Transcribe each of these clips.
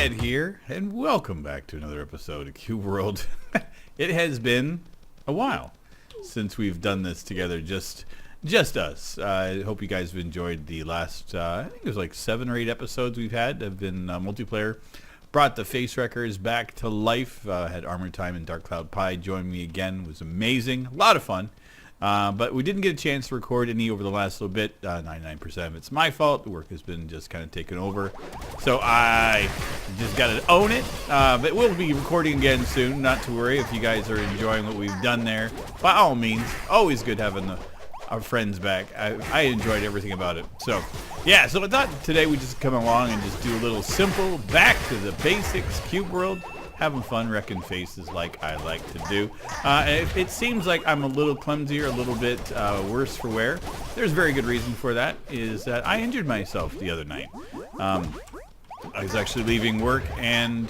Rivet here, and welcome back to another episode of Cube World. It has been a while since we've done this together, just us. I hope you guys have enjoyed the last, I think it was like 7 or 8 episodes we've had have been multiplayer. Brought the face wreckers back to life. Had Armor Time and Dark Cloud Pie join me again. It was amazing. A lot of fun. But we didn't get a chance to record any over the last little bit. 99% of it's my fault. The work has been just kind of taken over. So I just got to own it. But we'll be recording again soon. Not to worry if you guys are enjoying what we've done there. By all means, always good having our friends back. I enjoyed everything about it. So, yeah. So I thought today we'd just come along and just do a little simple, back to the basics Cube World. Having fun wrecking faces like I like to do. It seems like I'm a little clumsier, a little bit worse for wear. There's a very good reason for that, is that I injured myself the other night. I was actually leaving work and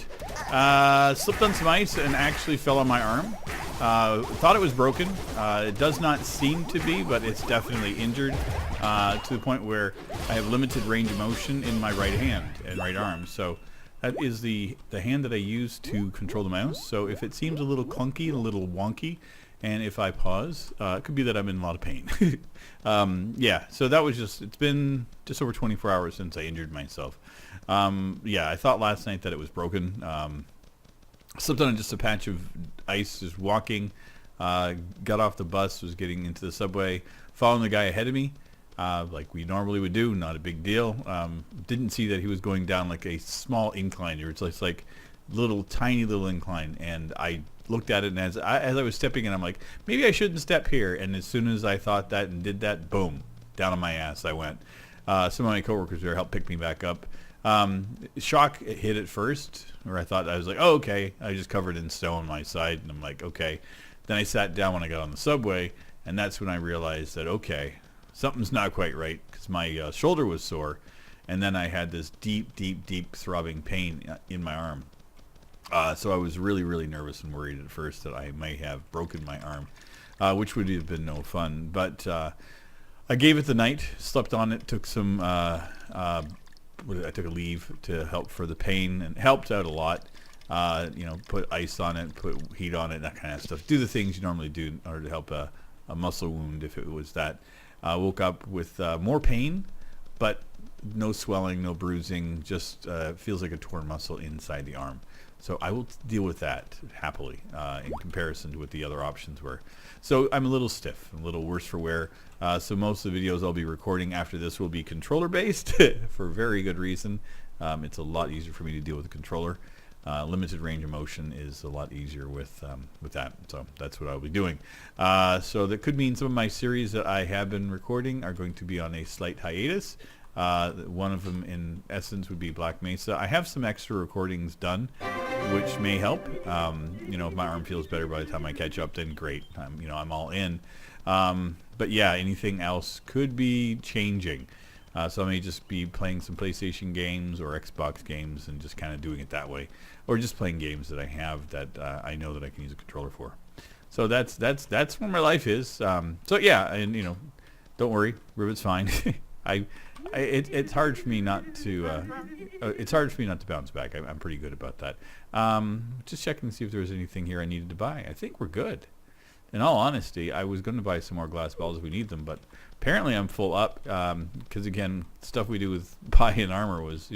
slipped on some ice and actually fell on my arm. Thought it was broken. It does not seem to be, but it's definitely injured to the point where I have limited range of motion in my right hand and right arm. So that is the hand that I use to control the mouse. So if it seems a little clunky, a little wonky, and if I pause, it could be that I'm in a lot of pain. Yeah, so that was it's been just over 24 hours since I injured myself. Yeah, I thought last night that it was broken. Slipped on just a patch of ice, just walking. Got off the bus, was getting into the subway, following the guy ahead of me. Like we normally would do, not a big deal. Didn't see that he was going down like a small incline. It's just like tiny little incline, and I looked at it, and as I was stepping in, I'm like, maybe I shouldn't step here. And as soon as I thought that and did that, boom, down on my ass I went. Some of my coworkers there helped pick me back up. Shock hit at first, where I was like, oh, okay. I was just covered in snow on my side, and I'm like, okay. Then I sat down when I got on the subway, and that's when I realized that, okay, something's not quite right, because my shoulder was sore, and then I had this deep throbbing pain in my arm. So I was really nervous and worried at first that I may have broken my arm, which would have been no fun. But I gave it the night, slept on it, took some, I took a leave to help for the pain, and helped out a lot. Put ice on it, put heat on it, that kind of stuff. Do the things you normally do in order to help a muscle wound if it was that. Woke up with more pain, but no swelling, no bruising, just feels like a torn muscle inside the arm. So I will deal with that happily in comparison to what the other options were. So I'm a little stiff, a little worse for wear. So most of the videos I'll be recording after this will be controller based for very good reason. It's a lot easier for me to deal with the controller. Limited range of motion is a lot easier with that, so that's what I'll be doing. So that could mean some of my series that I have been recording are going to be on a slight hiatus. One of them, in essence, would be Black Mesa. I have some extra recordings done, which may help. If my arm feels better by the time I catch up, then great. I'm all in. But yeah, anything else could be changing. So I may just be playing some PlayStation games or Xbox games and just kind of doing it that way, or just playing games that I have that I know that I can use a controller for. So that's where my life is. So yeah, and don't worry, Rivet's fine. It's hard for me not to bounce back. I'm pretty good about that. Just checking to see if there was anything here I needed to buy. I think we're good. In all honesty, I was going to buy some more glass balls if we need them, but apparently I'm full up, because again, stuff we do with Pie and Armor was,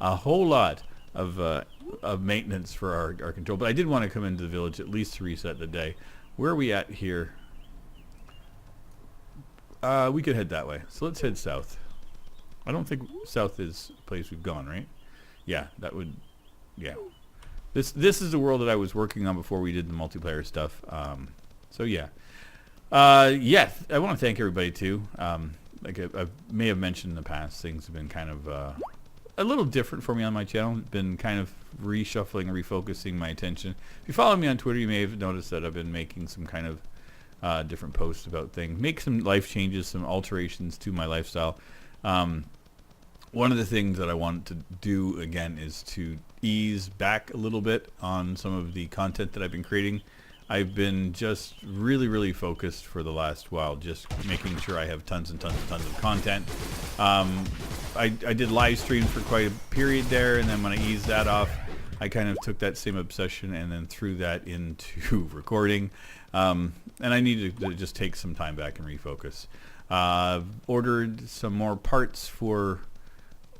a whole lot of maintenance for our control. But I did want to come into the village at least to reset the day. Where are we at here? We could head that way. So let's head south. I don't think south is a place we've gone, right? Yeah, that would, yeah. This is the world that I was working on before we did the multiplayer stuff. So yeah. Yeah, I want to thank everybody too. Like I may have mentioned in the past, things have been kind of a little different for me on my channel. Been kind of reshuffling, refocusing my attention. If you follow me on Twitter, you may have noticed that I've been making some kind of different posts about things. Make some life changes, some alterations to my lifestyle. One of the things that I want to do again is to ease back a little bit on some of the content that I've been creating. I've been just really focused for the last while, just making sure I have tons of content. I did live streams for quite a period there, and then when I eased that off, I kind of took that same obsession and then threw that into recording. And I needed to just take some time back and refocus. Ordered some more parts for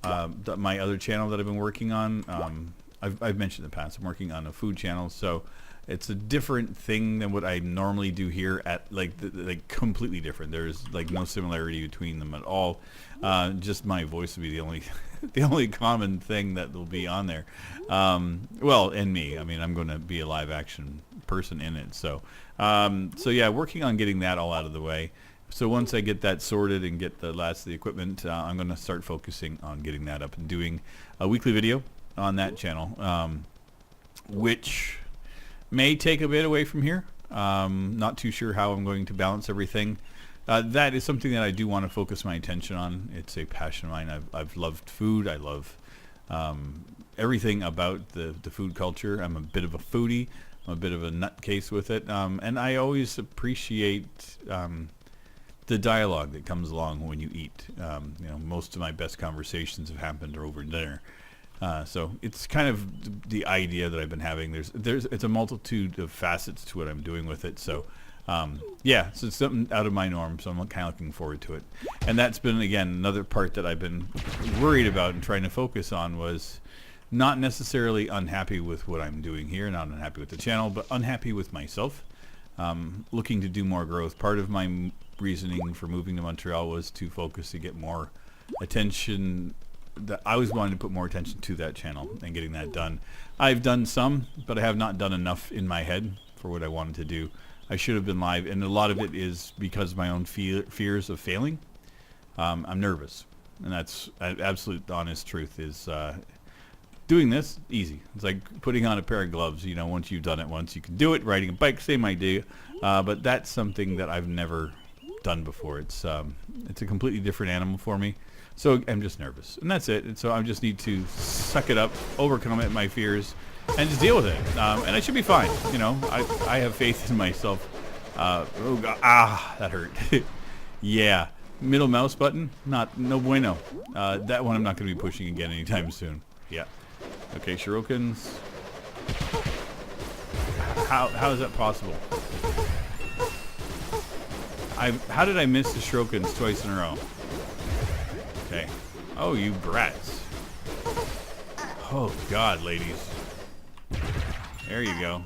my other channel that I've been working on. I've mentioned in the past, I'm working on a food channel, so it's a different thing than what I normally do here. Like completely different. There's like no similarity between them at all. Just my voice will be the only common thing that will be on there. Well, and me. I mean, I'm going to be a live action person in it. So yeah, working on getting that all out of the way. So once I get that sorted and get the last of the equipment, I'm going to start focusing on getting that up and doing a weekly video on that channel, which may take a bit away from here. Not too sure how I'm going to balance everything. That is something that I do want to focus my attention on. It's a passion of mine. I've loved food. I love everything about the food culture. I'm a bit of a foodie. I'm a bit of a nutcase with it. And I always appreciate the dialogue that comes along when you eat. You know, most of my best conversations have happened over dinner. So it's kind of the idea that I've been having. It's a multitude of facets to what I'm doing with it. So yeah, so it's something out of my norm. So I'm kind of looking forward to it. And that's been, again, another part that I've been worried about and trying to focus on, was not necessarily unhappy with what I'm doing here, not unhappy with the channel, but unhappy with myself. Looking to do more growth. Part of my reasoning for moving to Montreal was to focus, to get more attention. That I always wanted to put more attention to that channel and getting that done. I've done some, but I have not done enough in my head for what I wanted to do. I should have been live, and a lot of it is because of my own fears of failing. I'm nervous, and that's absolute honest truth. Is doing this easy. It's like putting on a pair of gloves. You know, once you've done it once, you can do it. Riding a bike, same idea, but that's something that I've never done before. It's a completely different animal for me. So I'm just nervous, and that's it. And so I just need to suck it up, overcome it, my fears, and just deal with it. And I should be fine. You know, I have faith in myself. Oh God, that hurt. Yeah, middle mouse button, no bueno. That one I'm not going to be pushing again anytime soon. Yeah. Okay, shurikens. How is that possible? How did I miss the shurikens twice in a row? Okay. Oh, you brats. Oh, God, ladies. There you go.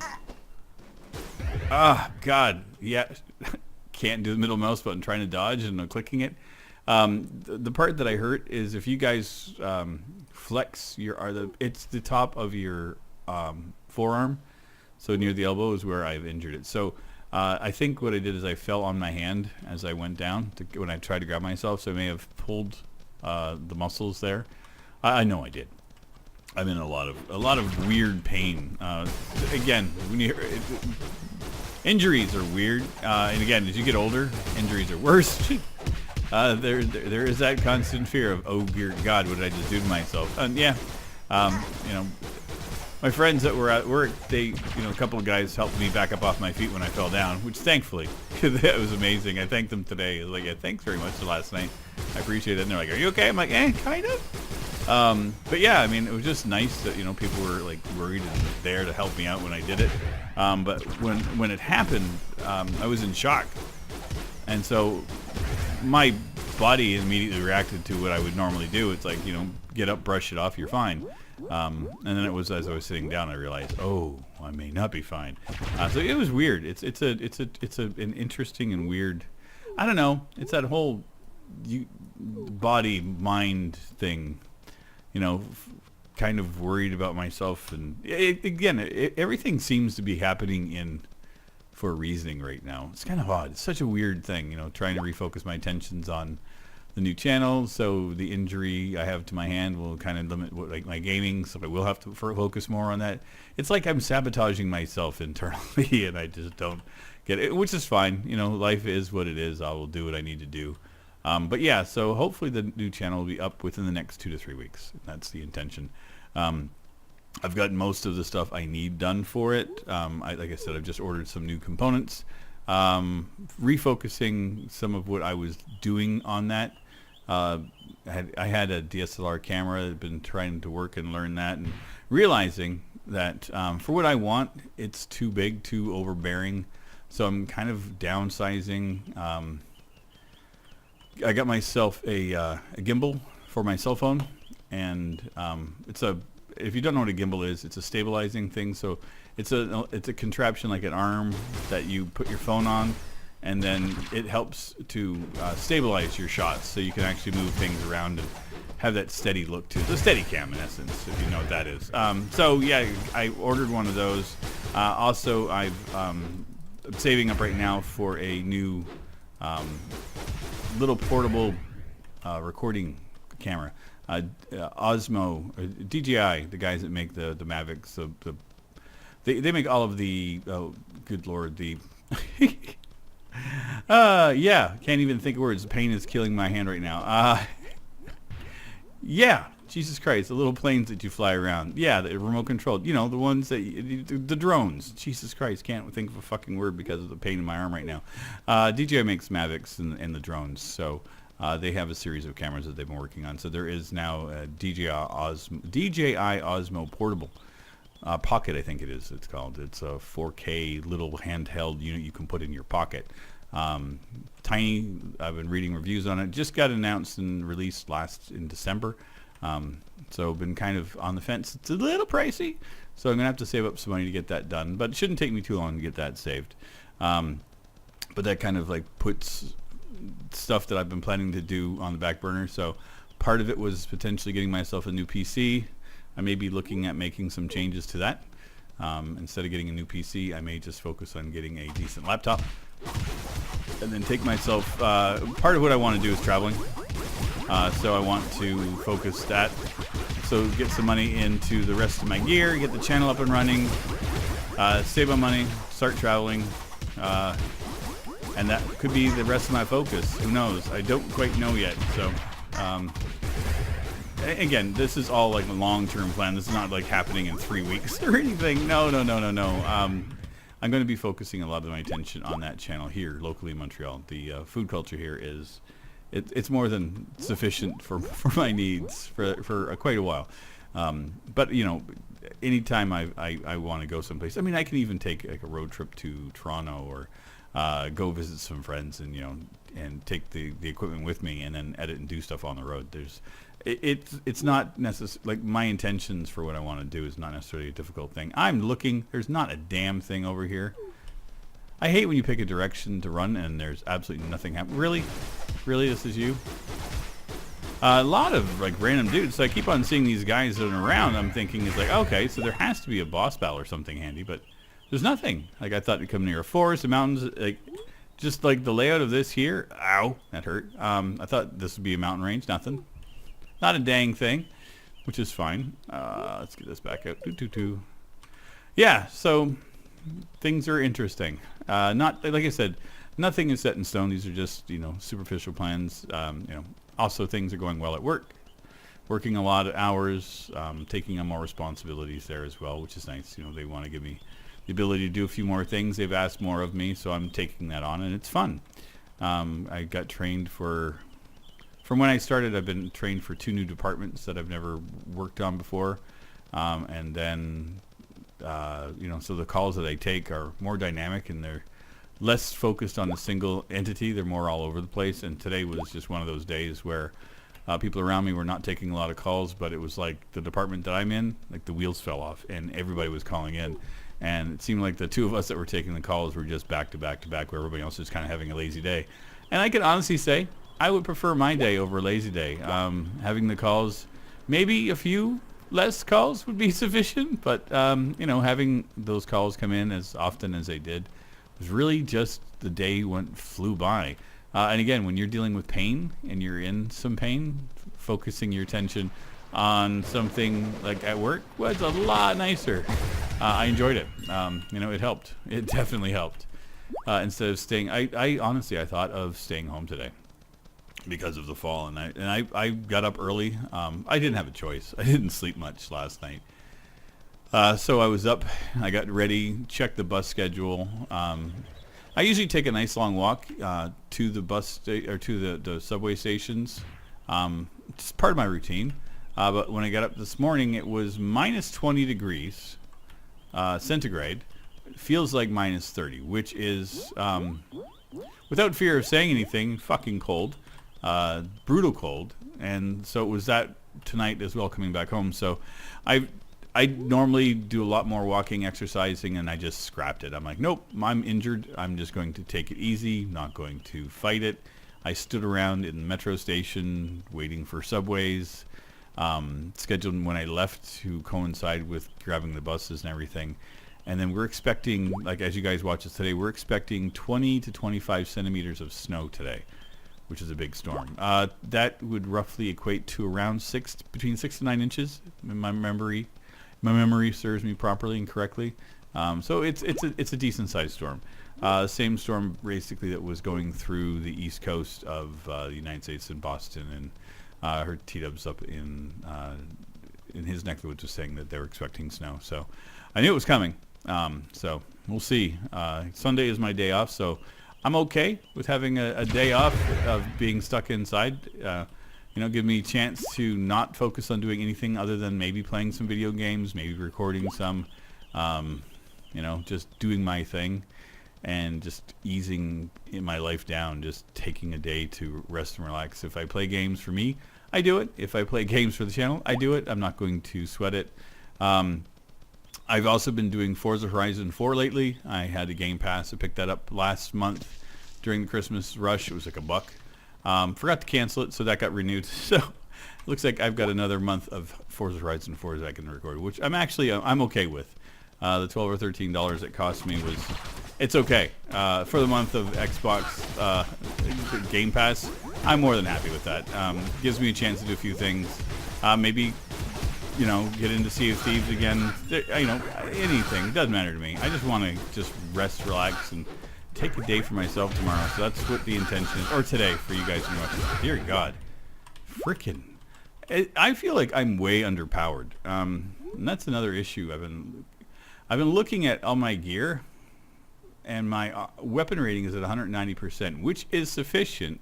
Ah, God. Yeah. Can't do the middle mouse button, trying to dodge and clicking it. The part that I hurt is if you guys flex it's the top of your forearm. So near the elbow is where I've injured it. So I think what I did is I fell on my hand as I went down when I tried to grab myself. So I may have pulled the muscles there. I know I did. I'm in a lot of weird pain. Again, injuries are weird, and again, as you get older, injuries are worse. There is that constant fear of, oh dear God, what did I just do to myself? And yeah, you know, my friends that were at work, a couple of guys helped me back up off my feet when I fell down, which thankfully, that was amazing. I thanked them today. I was like, yeah, thanks very much for last night. I appreciate it. And they're like, are you okay? I'm like, kind of. But yeah, I mean, it was just nice that, people were like worried and there to help me out when I did it. But when it happened, I was in shock. And so my body immediately reacted to what I would normally do. It's like, get up, brush it off, you're fine. And then it was as I was sitting down, I realized, oh, I may not be fine. So it was weird. It's an interesting and weird. I don't know. It's that whole body mind thing. Kind of worried about myself, and everything seems to be happening for reasoning right now. It's kind of odd. It's such a weird thing. Trying to refocus my attentions on the new channel, so the injury I have to my hand will kind of limit my gaming, so I will have to focus more on that. It's like I'm sabotaging myself internally, and I just don't get it, which is fine. Life is what it is. I will do what I need to do. But yeah, so hopefully the new channel will be up within the next 2 to 3 weeks. That's the intention. I've gotten most of the stuff I need done for it. Like I said, I've just ordered some new components, refocusing some of what I was doing on that. I had a DSLR camera. I've been trying to work and learn that, and realizing that for what I want, it's too big, too overbearing. So I'm kind of downsizing. I got myself a gimbal for my cell phone, and if you don't know what a gimbal is, it's a stabilizing thing. So it's a contraption like an arm that you put your phone on, and then it helps to stabilize your shots, so you can actually move things around and have that steady look to it. The steady cam, in essence, if you know what that is. So yeah, I ordered one of those. Also, I'm saving up right now for a new little portable recording camera. Osmo, DJI, the guys that make the Mavics, they make all of the, oh, good Lord, the, yeah, can't even think of words. The pain is killing my hand right now. Yeah, Jesus Christ, the little planes that you fly around. Yeah, the remote controlled. You know, the ones that, the drones. Jesus Christ, can't think of a fucking word because of the pain in my arm right now. DJI makes Mavics and the drones, so they have a series of cameras that they've been working on. So there is now a DJI Osmo Portable Pocket, I think it is. It's called. It's a 4K little handheld unit you can put in your pocket. Tiny. I've been reading reviews on it. Just got announced and released in December. So been kind of on the fence. It's a little pricey, so I'm gonna have to save up some money to get that done. But it shouldn't take me too long to get that saved. But that kind of like puts stuff that I've been planning to do on the back burner. So part of it was potentially getting myself a new PC. I may be looking at making some changes to that. Instead of getting a new PC, I may just focus on getting a decent laptop, and then take myself, part of what I want to do is traveling. So I want to focus that. So get some money into the rest of my gear, get the channel up and running, save my money, start traveling. And that could be the rest of my focus. Who knows? I don't quite know yet. So, again, this is all like a long-term plan. This is not like happening in 3 weeks or anything. No. I'm going to be focusing a lot of my attention on that channel here, locally in Montreal. The food culture here is, it's more than sufficient for my needs for quite a while. But you know, anytime I want to go someplace, I mean, I can even take like a road trip to Toronto or go visit some friends, and you know, and take the equipment with me, and then edit and do stuff on the road. It's not necessarily like my intentions for what I want to do is not necessarily a difficult thing. I'm looking. There's not a damn thing over here. I hate when you pick a direction to run and there's absolutely nothing happening. Really, this is you. A lot of like random dudes. So I keep on seeing these guys that are around. I'm thinking it's like, okay, so there has to be a boss battle or something handy, but there's nothing. Like I thought it'd come near a forest, the mountains, like just like the layout of this here. Ow, that hurt. I thought this would be a mountain range. Nothing. Not a dang thing, which is fine. Let's get this back out. Yeah, so things are interesting. Not like I said, nothing is set in stone. These are just, you know, superficial plans. You know, also things are going well at work. Working a lot of hours, taking on more responsibilities there as well, which is nice. You know, they want to give me the ability to do a few more things. They've asked more of me, so I'm taking that on, and it's fun. I got trained from when I started, I've been trained for 2 new departments that I've never worked on before. And then, you know, so the calls that I take are more dynamic, and they're less focused on a single entity. They're more all over the place. And today was just one of those days where people around me were not taking a lot of calls, but it was like the department that I'm in, like the wheels fell off and everybody was calling in. And it seemed like the 2 of us that were taking the calls were just back to back to back, where everybody else was kind of having a lazy day. And I can honestly say, I would prefer my day over a lazy day. Having the calls, maybe a few less calls would be sufficient, but you know, having those calls come in as often as they did was really just, the day flew by. And again, when you're dealing with pain and you're in some pain, focusing your attention on something like at work was a lot nicer. I enjoyed it. You know, it helped. It definitely helped. Instead of staying, I honestly, I thought of staying home today because of the fall, and I got up early. I didn't have a choice. I didn't sleep much last night. So I was up, I got ready, checked the bus schedule. I usually take a nice long walk to the or to the subway stations. It's part of my routine. But when I got up this morning, it was minus 20 degrees centigrade. It feels like minus 30, which is, without fear of saying anything, fucking cold, brutal cold. And so it was that tonight as well coming back home. So I normally do a lot more walking, exercising, and I just scrapped it. I'm like, nope, I'm injured. I'm just going to take it easy, not going to fight it. I stood around in the metro station waiting for subways, scheduled when I left to coincide with grabbing the buses and everything. And then we're expecting, like as you guys watch us today, we're expecting 20 to 25 centimeters of snow today, which is a big storm. That would roughly equate to around between 6 to 9 inches in my memory. My memory serves me properly and correctly. So it's a decent sized storm. Same storm basically that was going through the east coast of the United States in Boston, and I heard T-Dubs up in his neck of the woods was saying that they were expecting snow. So I knew it was coming. So we'll see. Sunday is my day off, so I'm okay with having a day off of being stuck inside. Give me a chance to not focus on doing anything other than maybe playing some video games, maybe recording some, just doing my thing and just easing in my life down, just taking a day to rest and relax. If I play games for me, I do it. If I play games for the channel, I do it. I'm not going to sweat it. I've also been doing Forza Horizon 4 lately. I had a Game Pass. I picked that up last month during the Christmas rush. It was like $1. Forgot to cancel it, so that got renewed. So it looks like I've got another month of Forza Horizon 4 that I can record, which I'm okay with. The $12 or $13 it cost me it's okay. For the month of Xbox Game Pass, I'm more than happy with that. Gives me a chance to do a few things. Maybe, get into Sea of Thieves again. Anything. It doesn't matter to me. I just want to just rest, relax, and take a day for myself tomorrow. So that's what the intention is. Or today for you guys who watch. Dear God. Frickin'. I feel like I'm way underpowered. And that's another issue. I've been looking at all my gear, and my weapon rating is at 190%, which is sufficient,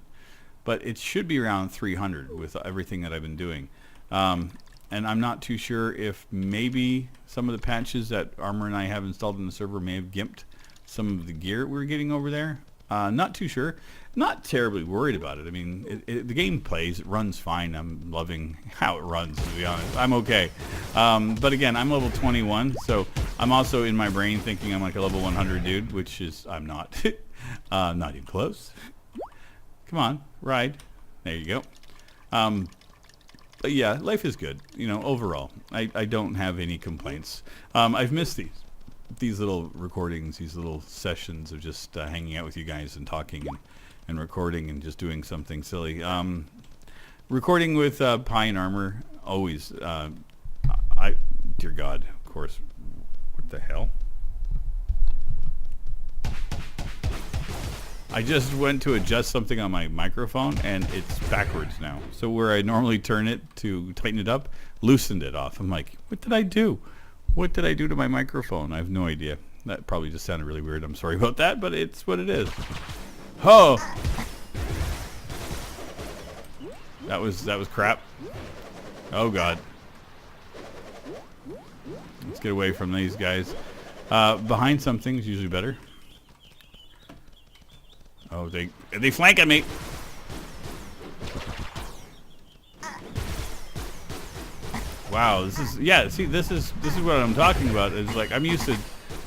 but it should be around 300 with everything that I've been doing. And I'm not too sure if maybe some of the patches that Armor and I have installed in the server may have gimped some of the gear we're getting over there. Not too sure. Not terribly worried about it. I mean, the game plays. It runs fine. I'm loving how it runs, to be honest. I'm okay. But again, I'm level 21, so I'm also in my brain thinking I'm like a level 100 dude, which is I'm not. Not even close. Come on, ride. There you go. But yeah, life is good. Overall, I don't have any complaints. I've missed these little recordings, these little sessions of just hanging out with you guys and talking and recording and just doing something silly. Recording with Pie and Armor, always. Dear God, of course. What the hell? I just went to adjust something on my microphone and it's backwards now. So where I normally turn it to tighten it up, loosened it off. I'm like, what did I do? What did I do to my microphone? I have no idea. That probably just sounded really weird. I'm sorry about that, but it's what it is. Oh! That was crap. Oh God. Let's get away from these guys. Behind something is usually better. Oh, they flanking me. Wow, this is what I'm talking about. It's like I'm used to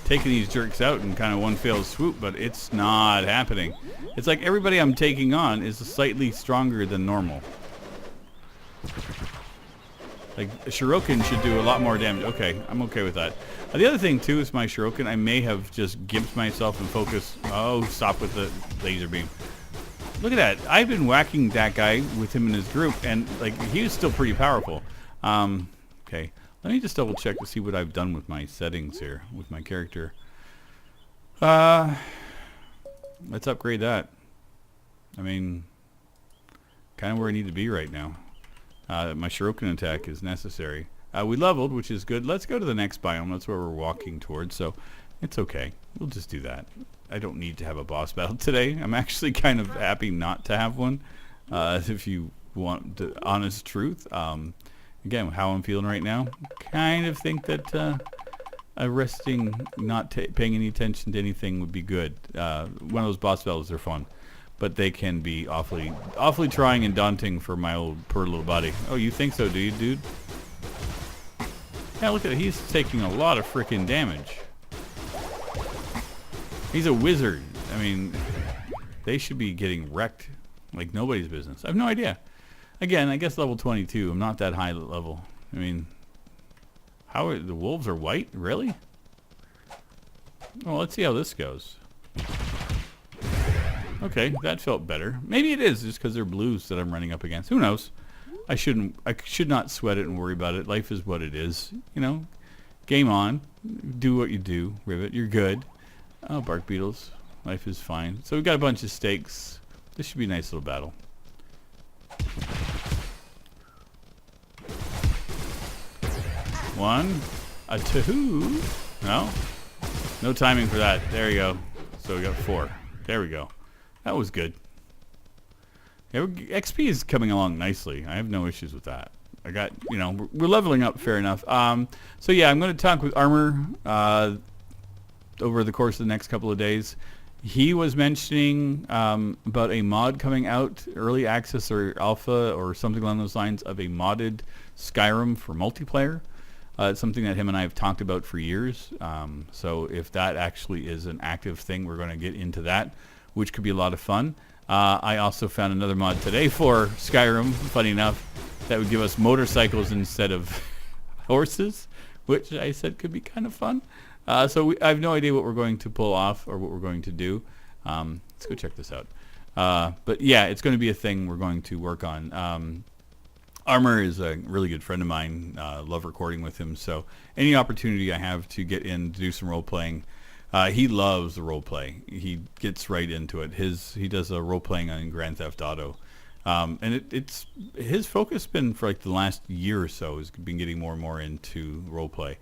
taking these jerks out in kind of one fell swoop, but it's not happening. It's like everybody I'm taking on is slightly stronger than normal. Like a Shirokin should do a lot more damage. Okay, I'm okay with that. The other thing too is my Shirokin, I may have just gimped myself and focused. Oh, stop with the laser beam. Look at that. I've been whacking that guy with him in his group, and like he was still pretty powerful. Okay, let me just double check to see what I've done with my settings here with my character. Let's upgrade that. I mean, kind of where I need to be right now. My Shirokin attack is necessary. We leveled, which is good. Let's go to the next biome. That's where we're walking towards, so it's okay. We'll just do that. I don't need to have a boss battle today. I'm actually kind of happy not to have one, if you want the honest truth. Again, how I'm feeling right now, kind of think that resting, not paying any attention to anything would be good. One of those boss battles are fun, but they can be awfully trying and daunting for my old poor little body. Oh, you think so, do you, dude? Yeah, look at it. He's taking a lot of freaking damage. He's a wizard. I mean, they should be getting wrecked like nobody's business. I have no idea. Again, I guess level 22. I'm not that high level. I mean, how are the wolves are white? Really? Well, let's see how this goes. Okay, that felt better. Maybe it is just because they're blues that I'm running up against. Who knows? I should not sweat it and worry about it. Life is what it is. You know, game on. Do what you do, Rivet. You're good. Oh, bark beetles. Life is fine. So we've got a bunch of stakes. This should be a nice little battle. One, a two. No timing for that. There you go. So we got 4. There we go. That was good. Yeah, XP is coming along nicely. I have no issues with that. I got, you know, we're leveling up fair enough. So yeah, I'm going to talk with Armor over the course of the next couple of days. He was mentioning about a mod coming out, early access or alpha or something along those lines, of a modded Skyrim for multiplayer. It's something that him and I have talked about for years. So if that actually is an active thing, we're going to get into that, which could be a lot of fun. I also found another mod today for Skyrim, funny enough, that would give us motorcycles instead of horses, which I said could be kind of fun. So I have no idea what we're going to pull off or what we're going to do. Let's go check this out. But yeah, it's going to be a thing we're going to work on. Armor is a really good friend of mine. Love recording with him. So any opportunity I have to get in to do some role playing, he loves the role play. He gets right into it. He does a role playing on Grand Theft Auto, and it's his focus been for like the last year or so has been getting more and more into role play,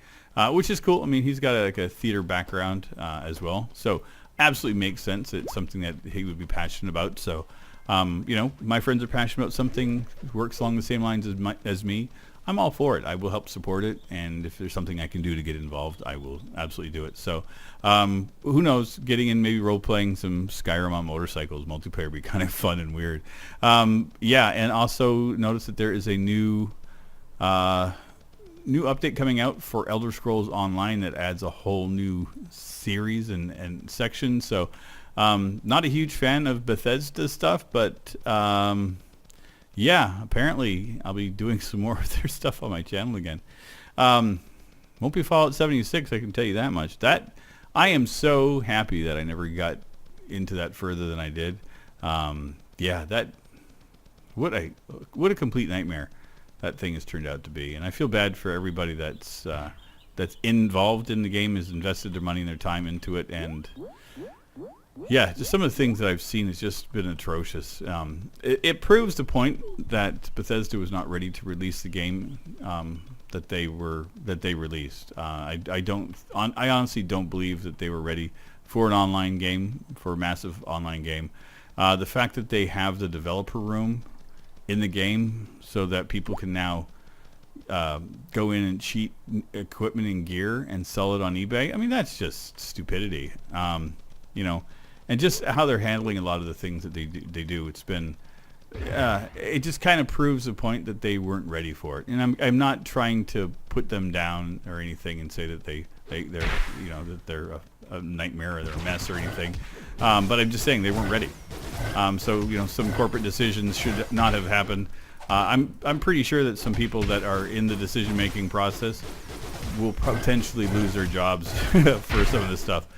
which is cool. I mean, he's got like a theater background as well, so absolutely makes sense. It's something that he would be passionate about. So. You know, my friends are passionate about something, works along the same lines as me. I'm all for it. I will help support it, and if there's something I can do to get involved, I will absolutely do it. So, who knows? Getting in, maybe role-playing some Skyrim on motorcycles, multiplayer would be kind of fun and weird. Yeah, and also notice that there is a new update coming out for Elder Scrolls Online that adds a whole new series and section. So. Not a huge fan of Bethesda stuff, but yeah, apparently I'll be doing some more of their stuff on my channel again. Won't be Fallout 76, I can tell you that much. That I am so happy that I never got into that further than I did. Yeah, that what a complete nightmare that thing has turned out to be, and I feel bad for everybody that's involved in the game, has invested their money and their time into it, and. Yeah, just some of the things that I've seen has just been atrocious. It proves the point that Bethesda was not ready to release the game that they released. I honestly don't believe that they were ready for an online game, for a massive online game. The fact that they have the developer room in the game so that people can now go in and cheat equipment and gear and sell it on eBay. I mean, that's just stupidity. You know. And just how they're handling a lot of the things that they do, it's been, it just kind of proves the point that they weren't ready for it. And I'm not trying to put them down or anything and say that they're you know that they're a nightmare or they're a mess or anything, but I'm just saying they weren't ready. So you know, some corporate decisions should not have happened. I'm pretty sure that some people that are in the decision-making process will potentially lose their jobs for some of this stuff.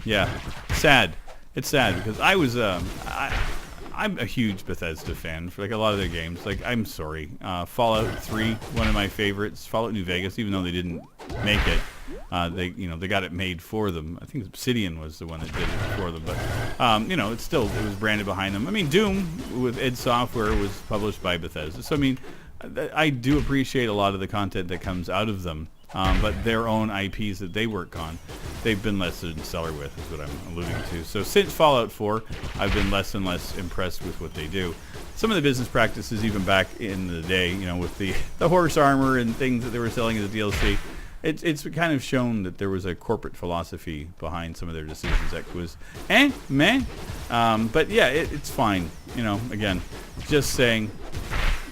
Yeah, sad. It's sad because I was I'm a huge Bethesda fan for like a lot of their games. Like, I'm sorry, Fallout 3, one of my favorites. Fallout New Vegas, even though they didn't make it, they got it made for them. I think Obsidian was the one that did it for them, but you know, it was branded behind them. I mean, Doom with id Software was published by Bethesda, so I mean, I do appreciate a lot of the content that comes out of them, but their own IPs that they work on, they've been less than stellar with, is what I'm alluding to. So since Fallout 4, I've been less and less impressed with what they do. Some of the business practices, even back in the day, you know, with the horse armor and things that they were selling as a DLC, it's kind of shown that there was a corporate philosophy behind some of their decisions that was meh. But yeah, it's fine. You know, again, just saying,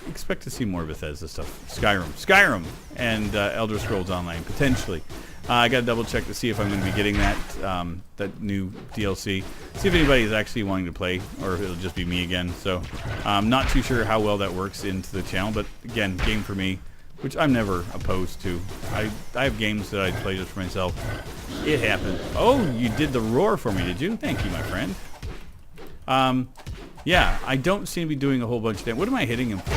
expect to see more Bethesda stuff. Skyrim, and Elder Scrolls Online, potentially. I got to double check to see if I'm going to be getting that new DLC. See if anybody's actually wanting to play, or if it'll just be me again. So I'm not too sure how well that works into the channel, but again, game for me, which I'm never opposed to. I have games that I play just for myself. It happens. Oh, you did the roar for me, did you? Thank you, my friend. Yeah, I don't seem to be doing a whole bunch of damage. What am I hitting him for?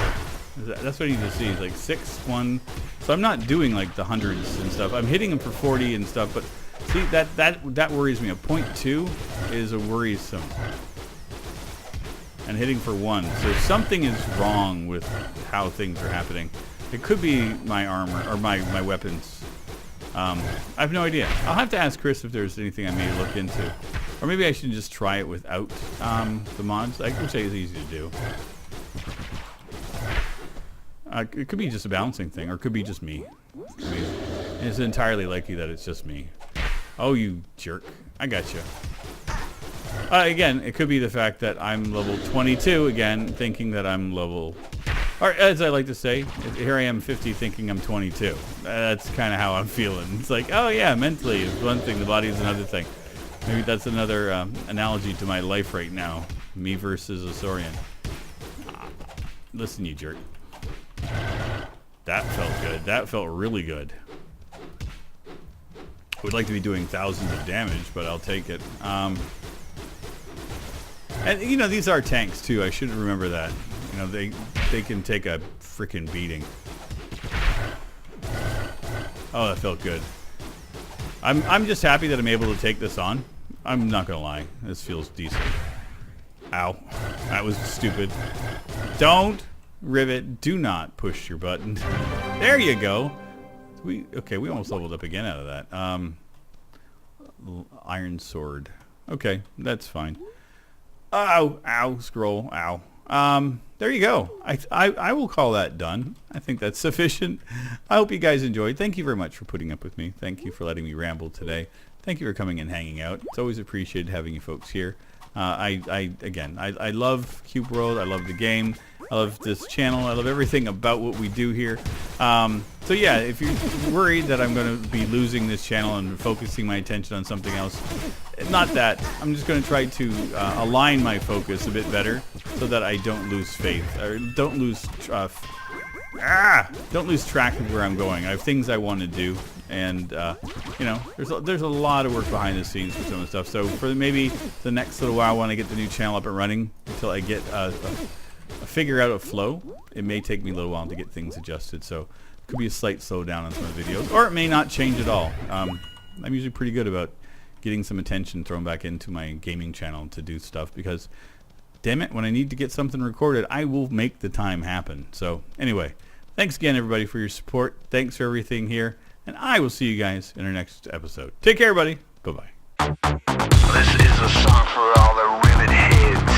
That's what I need to see. It's like 6, 1. So I'm not doing like the hundreds and stuff. I'm hitting him for 40 and stuff, but see, that worries me. A 0.2 is a worrisome. And hitting for 1. So something is wrong with how things are happening. It could be my armor, or my weapons. I have no idea. I'll have to ask Chris if there's anything I may look into. Or maybe I should just try it without the mods, which is easy to do. It could be just a balancing thing, or it could be just me. I mean, it's entirely likely that it's just me. Oh, you jerk. I got you. Again, it could be the fact that I'm level 22, again, thinking that I'm level... Or, as I like to say, here I am 50 thinking I'm 22. That's kind of how I'm feeling. It's like, oh yeah, mentally is one thing, the body is another thing. Maybe that's another analogy to my life right now. Me versus a Saurian. Listen, you jerk. That felt good. That felt really good. I would like to be doing thousands of damage, but I'll take it. And, you know, these are tanks, too. I should remember that. You know, they can take a freaking beating. Oh, that felt good. I'm just happy that I'm able to take this on. I'm not gonna lie. This feels decent. Ow. That was stupid. Don't, Rivet, do not push your button. There you go. We almost leveled up again out of that. Iron sword. Okay, that's fine. Ow, ow, scroll, ow. There you go. I will call that done. I think that's sufficient. I hope you guys enjoyed. Thank you very much for putting up with me. Thank you for letting me ramble today. Thank you for coming and hanging out. It's always appreciated having you folks here. I love Cube World. I love the game. I love this channel. I love everything about what we do here. So yeah, if you're worried that I'm going to be losing this channel and focusing my attention on something else, not that. I'm just going to try to align my focus a bit better so that I don't lose faith, or don't lose track of where I'm going. I have things I want to do, and you know, there's a lot of work behind the scenes for some of the stuff. So for maybe the next little while, I want to get the new channel up and running until I get figure out a flow. It may take me a little while to get things adjusted, so it could be a slight slowdown on some of the videos, or it may not change at all. I'm usually pretty good about getting some attention thrown back into my gaming channel to do stuff, because damn it, when I need to get something recorded, I will make the time happen. So anyway, thanks again everybody for your support. Thanks for everything here, and I will see you guys in our next episode. Take care everybody. Bye bye. This is a song for all the Rivet heads.